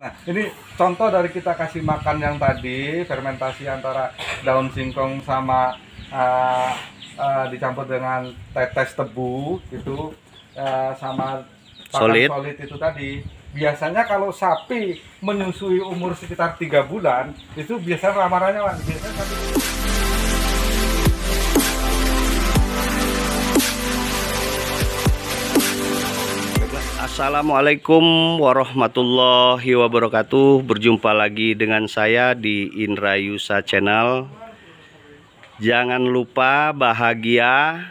Nah, ini contoh dari kita kasih makan yang tadi, fermentasi antara daun singkong sama dicampur dengan tetes tebu itu sama pakan solid itu tadi. Biasanya kalau sapi menyusui umur sekitar 3 bulan, itu biasanya ramarannya biasanya sapi. Assalamualaikum warahmatullahi wabarakatuh. Berjumpa lagi dengan saya di Indrayusa Channel. Jangan lupa bahagia.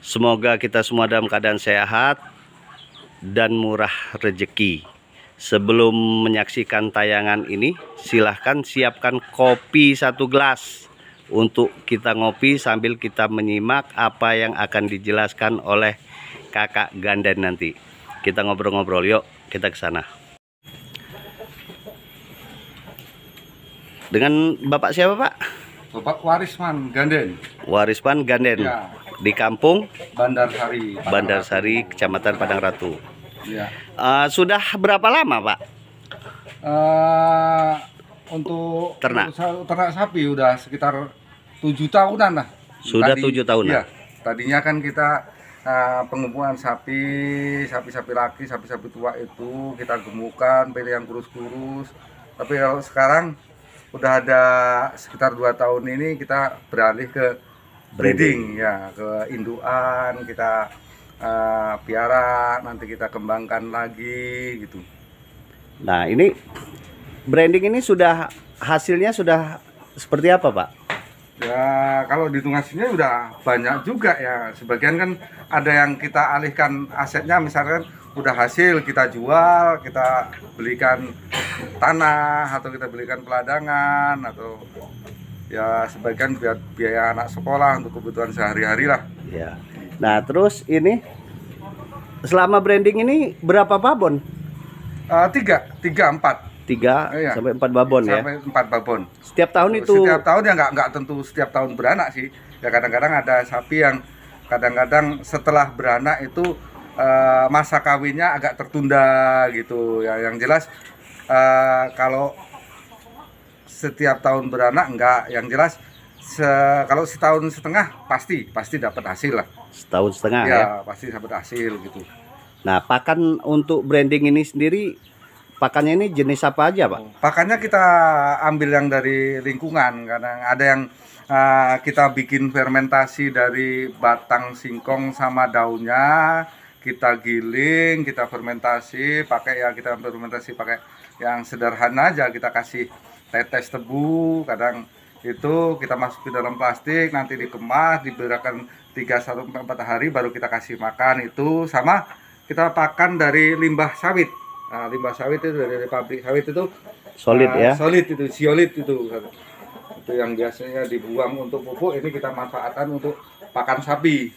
Semoga kita semua dalam keadaan sehat dan murah rezeki. Sebelum menyaksikan tayangan ini, silahkan siapkan kopi 1 gelas untuk kita ngopi sambil kita menyimak apa yang akan dijelaskan oleh Kakak Ganden nanti. Kita ngobrol-ngobrol, yuk kita ke sana. Dengan Bapak siapa, Pak? Bapak Warisman Ganden. Warisman Ganden. Ya. Di kampung Bandarsari. Bandarsari, Kecamatan Padang Ratu. Ya. Sudah berapa lama, Pak? Untuk ternak sapi udah sekitar 7 tahunan lah. Sudah 7 tahunan. Ya. Tadinya kan kita pengumpulan sapi laki, sapi tua itu kita gemukkan, pilih yang kurus-kurus. Tapi kalau sekarang udah ada sekitar 2 tahun ini kita beralih ke breeding ya, ke induan kita piara, nanti kita kembangkan lagi gitu. Nah, ini branding ini sudah hasilnya sudah seperti apa, Pak? Ya, kalau dihitung hasilnya udah banyak juga ya. Sebagian kan ada yang kita alihkan asetnya, misalkan udah hasil kita jual, kita belikan tanah atau kita belikan peladangan, atau ya sebagian buat biaya anak sekolah untuk kebutuhan sehari-hari lah. Ya. Nah, terus ini selama branding ini berapa babon? 3, 4 sampai 4 babon ya. Sampai 4 babon. Setiap tahun itu. Setiap tahun ya nggak tentu setiap tahun beranak sih. Ya kadang-kadang ada sapi yang kadang-kadang setelah beranak itu masa kawinnya agak tertunda gitu. Ya yang jelas kalau setiap tahun beranak enggak. Yang jelas kalau setahun setengah pasti dapat hasil lah. Setahun setengah ya. Ya. Pasti dapat hasil gitu. Nah, pakan untuk branding ini sendiri, pakannya ini jenis apa aja, Pak? Pakannya kita ambil yang dari lingkungan. Kadang ada yang kita bikin fermentasi dari batang singkong sama daunnya, kita giling, kita fermentasi pakai yang sederhana aja, kita kasih tetes tebu, kadang itu kita masukin dalam plastik, nanti dikemas, diberikan 3-4 hari baru kita kasih makan. Itu sama kita pakan dari limbah sawit. Nah, limbah sawit itu dari pabrik sawit itu solid ya. Solid itu, siolit itu yang biasanya dibuang untuk pupuk, ini kita manfaatkan untuk pakan sapi.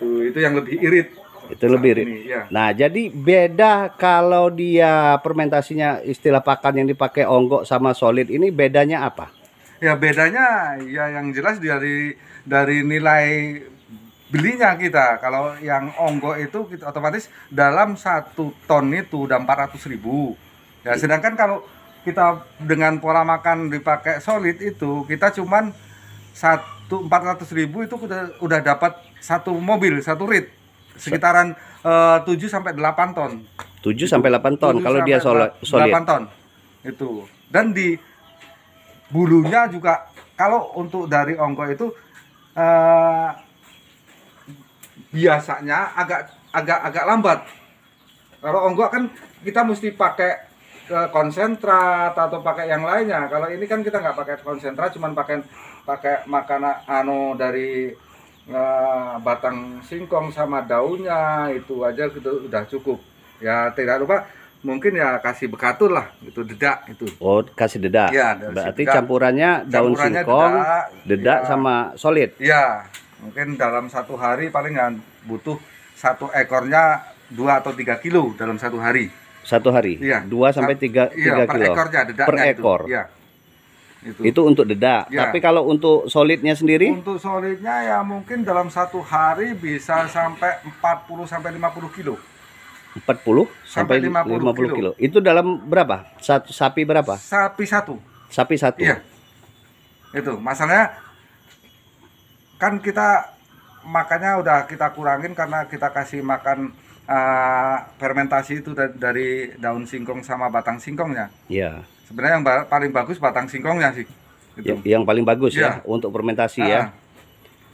Itu yang lebih irit. Itu lebih irit. Ya. Nah, jadi beda kalau dia fermentasinya istilah pakan yang dipakai onggok sama solid ini bedanya apa? Ya bedanya ya yang jelas dari nilai belinya kita. Kalau yang onggok itu kita otomatis dalam 1 ton itu udah 400.000 ya, sedangkan kalau kita dengan pola makan dipakai solid itu kita cuman 400.000 itu udah dapat 1 mobil, 1 rit sekitaran 7-8 ton. 7-8 ton kalau dia solid. 8 ton itu. Dan di bulunya juga kalau untuk dari onggok itu biasanya agak lambat. Kalau onggok kan kita mesti pakai konsentrat atau pakai yang lainnya. Kalau ini kan kita nggak pakai konsentrat, cuman pakai makanan dari batang singkong sama daunnya, itu aja gitu udah cukup. Ya tidak lupa mungkin ya kasih bekatul lah, itu dedak itu. Oh, kasih dedak. Ya, berarti campurannya daun singkong, dedak ya, sama solid. Iya. Mungkin dalam 1 hari paling nggak butuh 1 ekornya 2 atau 3 kilo dalam 1 hari. 1 hari? Iya. 2-3 iya, kilo? Per ekornya, dedaknya. Per ekor? Itu. Iya. Itu untuk dedak. Ya. Tapi kalau untuk solidnya sendiri? Untuk solidnya ya mungkin dalam 1 hari bisa sampai 40-50 kilo. 40 sampai Sampai 50 50 kilo. Itu dalam berapa? Satu sapi berapa? Sapi satu. Sapi satu. Iya. Itu masalahnya kan kita makannya udah kita kurangin karena kita kasih makan fermentasi itu dari daun singkong sama batang singkongnya. Iya. Sebenarnya yang paling bagus batang singkongnya sih. Itu. Yang paling bagus Iya. ya untuk fermentasi ya.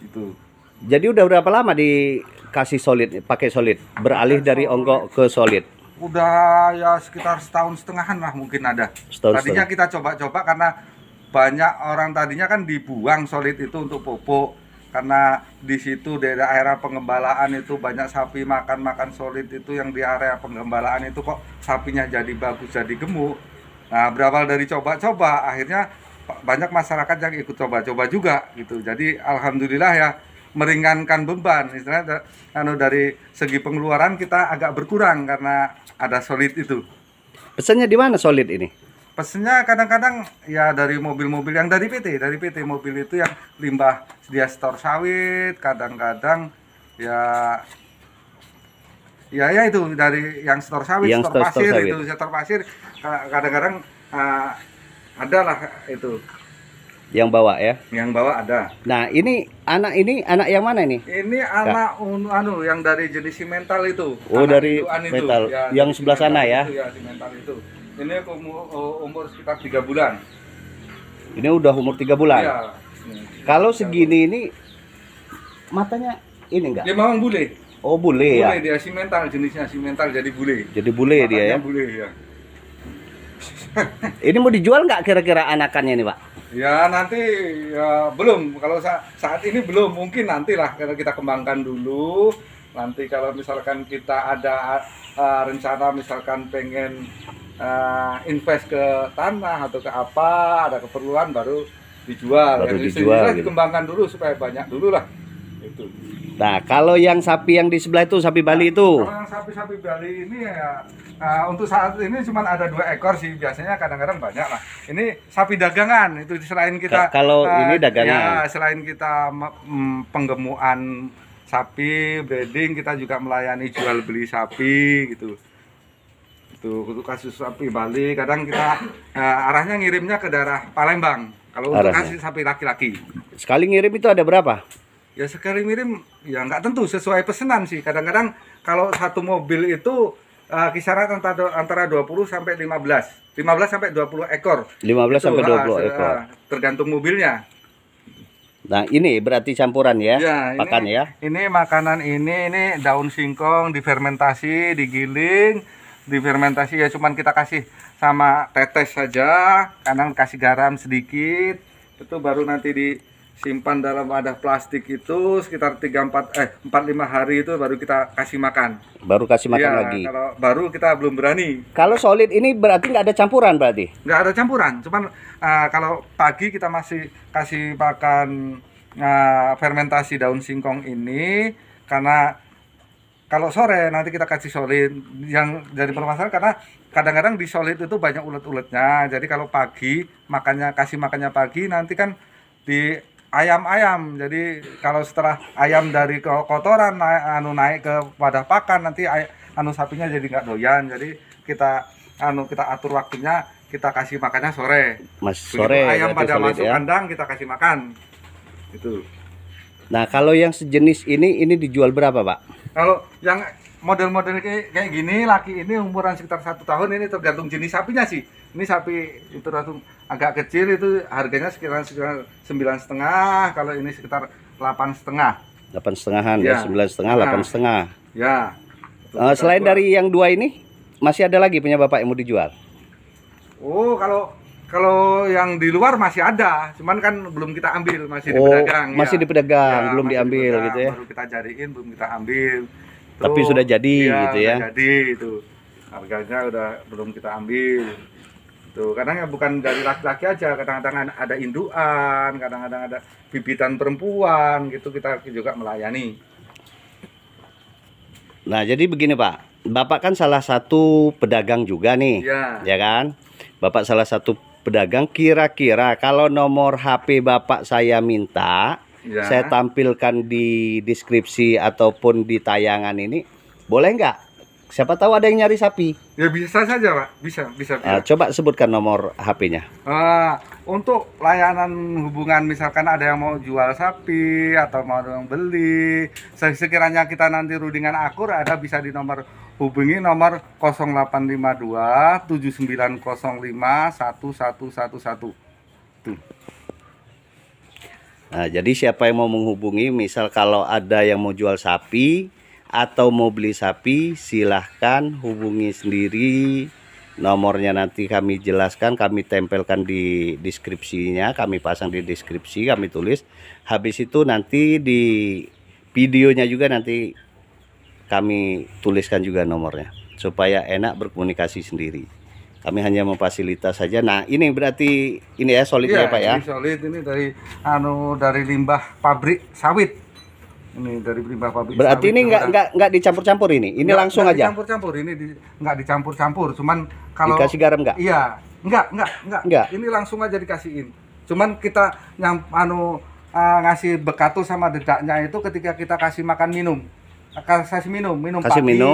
Itu. Jadi udah berapa lama dikasih solid, pakai solid, beralih dari ongkok ke solid? Udah ya sekitar setahun setengahan lah mungkin ada. Setahun Tadinya kita coba-coba karena banyak orang tadinya kan dibuang solid itu untuk pupuk. Karena di situ daerah pengembalaan itu banyak sapi makan solid itu, yang di area pengembalaan itu kok sapinya jadi bagus, jadi gemuk. Nah, berawal dari coba-coba akhirnya banyak masyarakat yang ikut coba-coba juga gitu. Jadi alhamdulillah ya meringankan beban. Istilahnya dari segi pengeluaran kita agak berkurang karena ada solid itu. Pesannya di mana solid ini? Pesennya kadang-kadang ya dari mobil-mobil yang dari PT mobil itu yang limbah dia setor sawit, kadang-kadang ya itu dari yang setor sawit, Yang setor setor pasir sawit. itu, setor pasir kadang-kadang ada lah itu Yang bawa ya. yang bawa ada. Nah, ini anak yang mana ini? Ini anak yang dari jenis simental itu. Oh, anak dari induan itu. metal. Ya, Yang dari sebelah sana simental ya. itu, ya, simental itu. Ini umur sekitar 3 bulan. Ini udah umur 3 bulan. Iya. Kalau segini ini matanya ini enggak? Dia memang bule. Oh, bule ya. Bule dia simental, jenisnya simental jadi bule. Jadi bule dia ya. Matanya bule ya. Ini mau dijual nggak kira-kira anakannya ini, Pak? Ya nanti ya, belum. Kalau saat ini belum, mungkin nantilah karena kita kembangkan dulu. Nanti kalau misalkan kita ada rencana misalkan pengen invest ke tanah atau ke apa, ada keperluan baru dijual. Baru Yang dijual, gitu. dikembangkan dulu supaya banyak dulu lah. Itu. Nah, kalau yang sapi yang di sebelah itu sapi Bali itu. Kalau yang sapi-sapi Bali ini ya untuk saat ini cuma ada 2 ekor sih, biasanya kadang-kadang banyak lah. Ini sapi dagangan itu selain kita Kalau ini dagangan. ya, selain kita penggemukan sapi, breeding, kita juga melayani jual beli sapi gitu. Itu untuk kasus sapi Bali kadang kita arahnya ngirimnya ke daerah Palembang. Kalau untuk kasih sapi laki-laki. Sekali ngirim itu ada berapa? Ya sekali ngirim ya nggak tentu, sesuai pesanan sih. Kadang-kadang kalau satu mobil itu kisaran antara 20 sampai 15 sampai 20 ekor. 15 sampai 20 ekor. Tergantung mobilnya. Nah, ini berarti campuran ya, Ya, pakan ya. Ini makanan ini daun singkong difermentasi, digiling, difermentasi ya cuman kita kasih sama tetes saja, kadang kasih garam sedikit. Itu baru nanti disimpan dalam wadah plastik itu sekitar 4-5 hari itu baru kita kasih makan. Baru kasih makan Ya, lagi. kalau baru kita belum berani. Kalau solid ini berarti nggak ada campuran berarti? Nggak ada campuran, cuman kalau pagi kita masih kasih makan fermentasi daun singkong ini, karena kalau sore nanti kita kasih solid. Yang jadi permasalahan karena kadang-kadang di solid itu banyak ulet-uletnya, jadi kalau pagi kasih makannya pagi nanti kan di ayam-ayam, jadi kalau setelah ayam dari kotoran naik ke wadah pakan nanti sapinya jadi nggak doyan, jadi kita atur waktunya, kita kasih makannya sore. Sore ayam pada solid, masuk ya. kandang kita kasih makan itu. Nah, kalau yang sejenis ini dijual berapa, Pak? Kalau yang model-model kayak gini, laki ini umuran sekitar 1 tahun, ini tergantung jenis sapinya sih. Ini sapi itu langsung agak kecil itu harganya sekitar 9,5. Kalau ini sekitar 8,5. 8,5-an Ya. ya, 9,5, 8,5. Ya. Selain dari yang 2 ini, masih ada lagi punya Bapak yang mau dijual? Oh, kalau yang di luar masih ada, cuman kan belum kita ambil, masih di pedagang. Masih di pedagang, belum masih diambil pedagang, gitu ya. Baru kita cariin, belum kita ambil. Tapi sudah jadi gitu ya. Sudah jadi itu. Harganya udah belum kita ambil. Tuh, kadang ya bukan dari laki-laki aja, kadang-kadang ada induan, kadang-kadang ada bibitan perempuan gitu, kita juga melayani. Nah, jadi begini, Pak. Bapak kan salah satu pedagang juga nih. Ya. Ya kan? Bapak salah satu pedagang, kira-kira kalau nomor HP Bapak saya minta, Ya. saya tampilkan di deskripsi ataupun di tayangan ini, boleh nggak Siapa tahu ada yang nyari sapi. Ya bisa saja Pak, bisa. Coba sebutkan nomor HP-nya. Untuk layanan hubungan misalkan ada yang mau jual sapi atau mau yang beli, sekiranya kita nanti rundingan akur ada bisa di nomor hubungi nomor 0852 7905 1111. Tuh. Nah, jadi siapa yang mau menghubungi, misal kalau ada yang mau jual sapi atau mau beli sapi, silahkan hubungi sendiri. Nomornya nanti kami jelaskan, kami tempelkan di deskripsinya, kami pasang di deskripsi, kami tulis. Habis itu nanti di videonya juga nanti kami tuliskan juga nomornya, supaya enak berkomunikasi sendiri. Kami hanya memfasilitas saja. Nah, ini berarti ini ya solidnya ya, Pak ya. Ini solid, ini dari limbah pabrik sawit. Ini dari limbah pabrik. Berarti sawit ini nggak dicampur-campur ini. Ini langsung aja. Dicampur-campur ini nggak dicampur-campur. Cuman kalau dikasih garam nggak? Iya, enggak. Ini langsung aja dikasihin. Cuman kita yang ngasih bekatu sama dedaknya itu ketika kita kasih makan minum. Kasih minum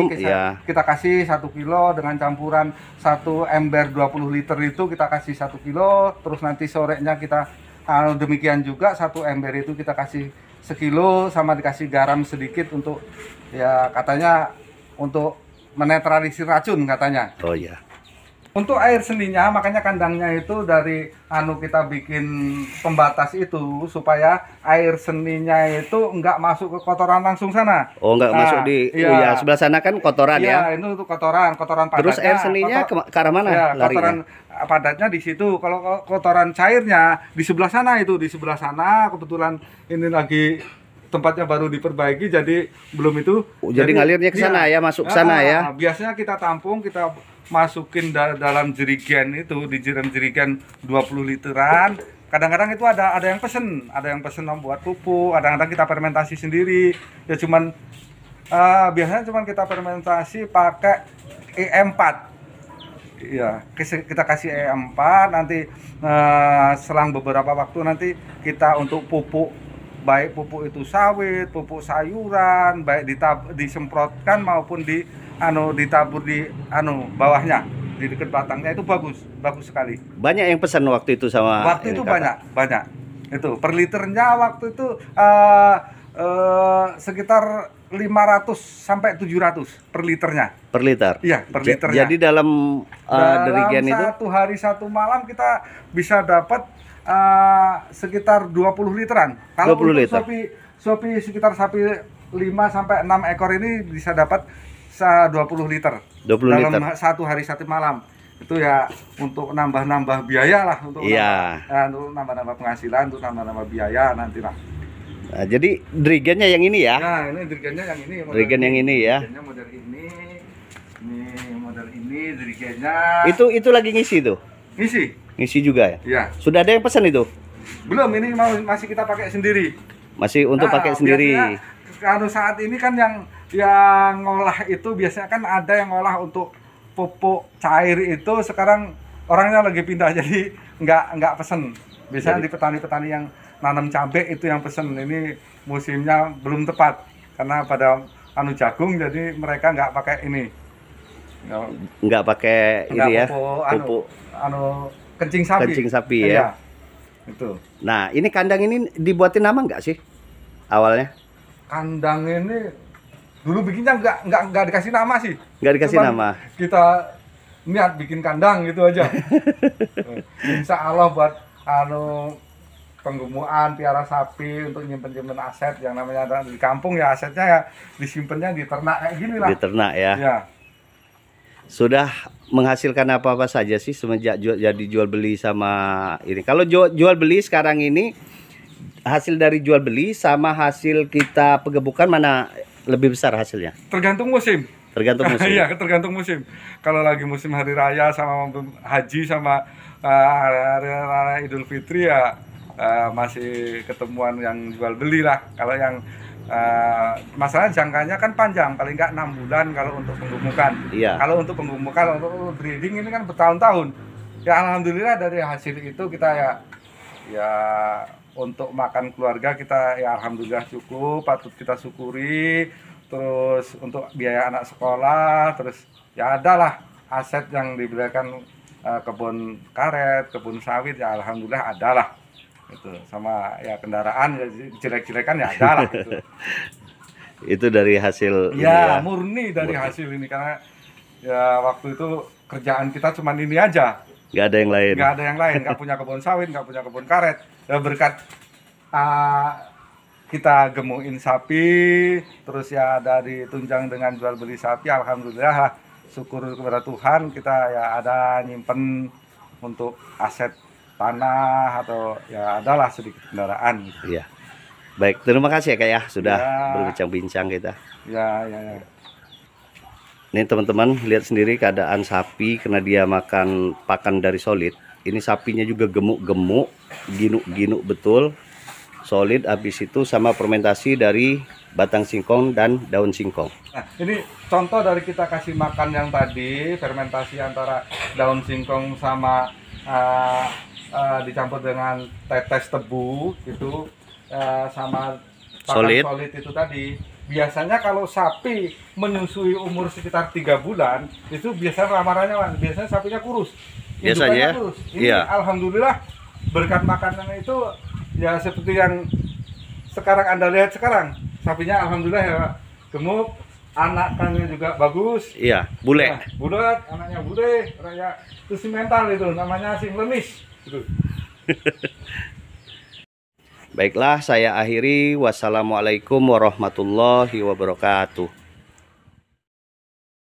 pagi, kita kasih 1 kilo dengan campuran 1 ember 20 liter itu kita kasih 1 kilo, terus nanti sorenya kita demikian juga 1 ember itu kita kasih sekilo sama dikasih garam sedikit untuk ya katanya untuk menetralisir racun katanya. Oh iya. Untuk air seninya makanya kandangnya itu dari kita bikin pembatas itu supaya air seninya itu enggak masuk ke kotoran langsung sana. Oh, enggak masuk di ya sebelah sana kan kotoran ya. Iya, itu kotoran padatnya. Terus air seninya ke arah mana? Ya, kotoran padatnya di situ. Kalau kotoran cairnya di sebelah sana itu, di sebelah sana kebetulan ini lagi tempatnya baru diperbaiki jadi belum itu. Jadi ngalirnya ke sana ya, masuk ke sana ya. Biasanya kita tampung, kita masukin dalam jerigen itu, di jerigen 20 literan. Kadang-kadang itu ada yang pesen membuat pupuk, kadang-kadang kita fermentasi sendiri. Ya cuman biasanya cuman kita fermentasi pakai E4. Iya, kita kasih E4 nanti selang beberapa waktu nanti kita untuk pupuk, baik pupuk itu sawit, pupuk sayuran, baik disemprotkan maupun ditabur di bawahnya di dekat batangnya itu bagus sekali. Banyak yang pesan waktu itu sama waktu itu banyak itu per liternya waktu itu sekitar 500 sampai 700 per liternya. Per liter? Iya, per liternya. Jadi dalam derigen itu satu hari satu malam kita bisa dapat sekitar 20 literan. Kalau 20 liter. sapi sekitar sapi 5 sampai 6 ekor ini bisa dapat 20 liter. 20 dalam liter. satu hari satu malam. Itu ya untuk nambah biaya lah, untuk untuk nambah penghasilan, untuk nambah biaya nanti lah. Nah, jadi derigennya yang ini ya? Nah, ini derigennya yang ini. Derigen yang ini ya? Derigennya model ini. Ini model ini derigennya. Itu lagi ngisi tuh? Ngisi juga ya? Iya. Sudah ada yang pesan itu? Belum, ini masih kita pakai sendiri. Masih untuk pakai sendiri. Kalau saat ini kan yang ngolah itu biasanya kan ada yang ngolah untuk pupuk cair itu, sekarang orangnya lagi pindah jadi nggak pesen. Biasanya di petani-petani yang nanam cabai itu yang pesen. Ini musimnya belum tepat karena pada jagung, jadi mereka nggak pakai ini. Nggak pakai ini ya, pupuk kencing sapi. Kencing sapi ya. Iya, itu. Nah, ini kandang ini dibuatin nama nggak sih awalnya? Kandang ini dulu bikinnya nggak dikasih nama sih. Nggak dikasih nama. Kita niat bikin kandang gitu aja. Insya Allah buat penggumuan piara sapi, untuk nyimpen aset yang namanya di kampung ya, asetnya ya disimpannya di ternak kayak gini lah. Di ternak ya. Ya. Sudah menghasilkan apa saja sih semenjak jadi jual beli sama ini? Kalau jual beli sekarang ini, hasil dari jual beli sama hasil kita pegebukan mana lebih besar hasilnya? Tergantung musim. Tergantung musim. Iya, tergantung musim. Kalau lagi musim hari raya sama haji sama hari raya Idul Fitri ya masih ketemuan yang jual beli lah. Kalau yang masalah jangkanya kan panjang, paling nggak 6 bulan kalau untuk penggemukan. Iya. Kalau untuk penggemukan, untuk breeding ini kan bertahun-tahun. Ya alhamdulillah dari hasil itu kita ya untuk makan keluarga kita ya alhamdulillah cukup, patut kita syukuri. terus untuk biaya anak sekolah, terus ya adalah aset yang diberikan, kebun karet, kebun sawit ya alhamdulillah adalah itu, sama ya kendaraan ya jelek-jelekan ya adalah gitu. Itu dari hasil ini Ya ya. murni dari hasil ini, karena ya waktu itu kerjaan kita cuma ini aja, Nggak ada yang lain. nggak ada yang lain, nggak punya kebun sawit, nggak punya kebun karet. Ya berkat kita gemuin sapi, terus ya ada ditunjang dengan jual beli sapi, alhamdulillah syukur kepada Tuhan kita ya ada nyimpen untuk aset tanah atau ya adalah sedikit kendaraan gitu. Iya. Baik, terima kasih ya Kak ya sudah Ya. berbincang-bincang kita. Ya. Ini teman-teman lihat sendiri keadaan sapi karena dia makan pakan dari solid. Ini sapinya juga gemuk-gemuk, ginuk-ginuk betul. Solid, habis itu sama fermentasi dari batang singkong dan daun singkong. Nah, ini contoh dari kita kasih makan yang tadi, fermentasi antara daun singkong sama dicampur dengan tetes tebu itu, sama pakan solid itu tadi. Biasanya kalau sapi menyusui umur sekitar 3 bulan itu biasanya ramarannya, biasanya sapinya kurus. Biasanya ya? Kurus. Ini Iya. alhamdulillah berkat makanan itu ya seperti yang sekarang Anda lihat sekarang, sapinya alhamdulillah ya gemuk, anaknya juga bagus. Iya, bule. Nah, bulat, anaknya bule, anaknya terus mental itu namanya singlenis gitu. Baiklah, saya akhiri. Wassalamualaikum warahmatullahi wabarakatuh.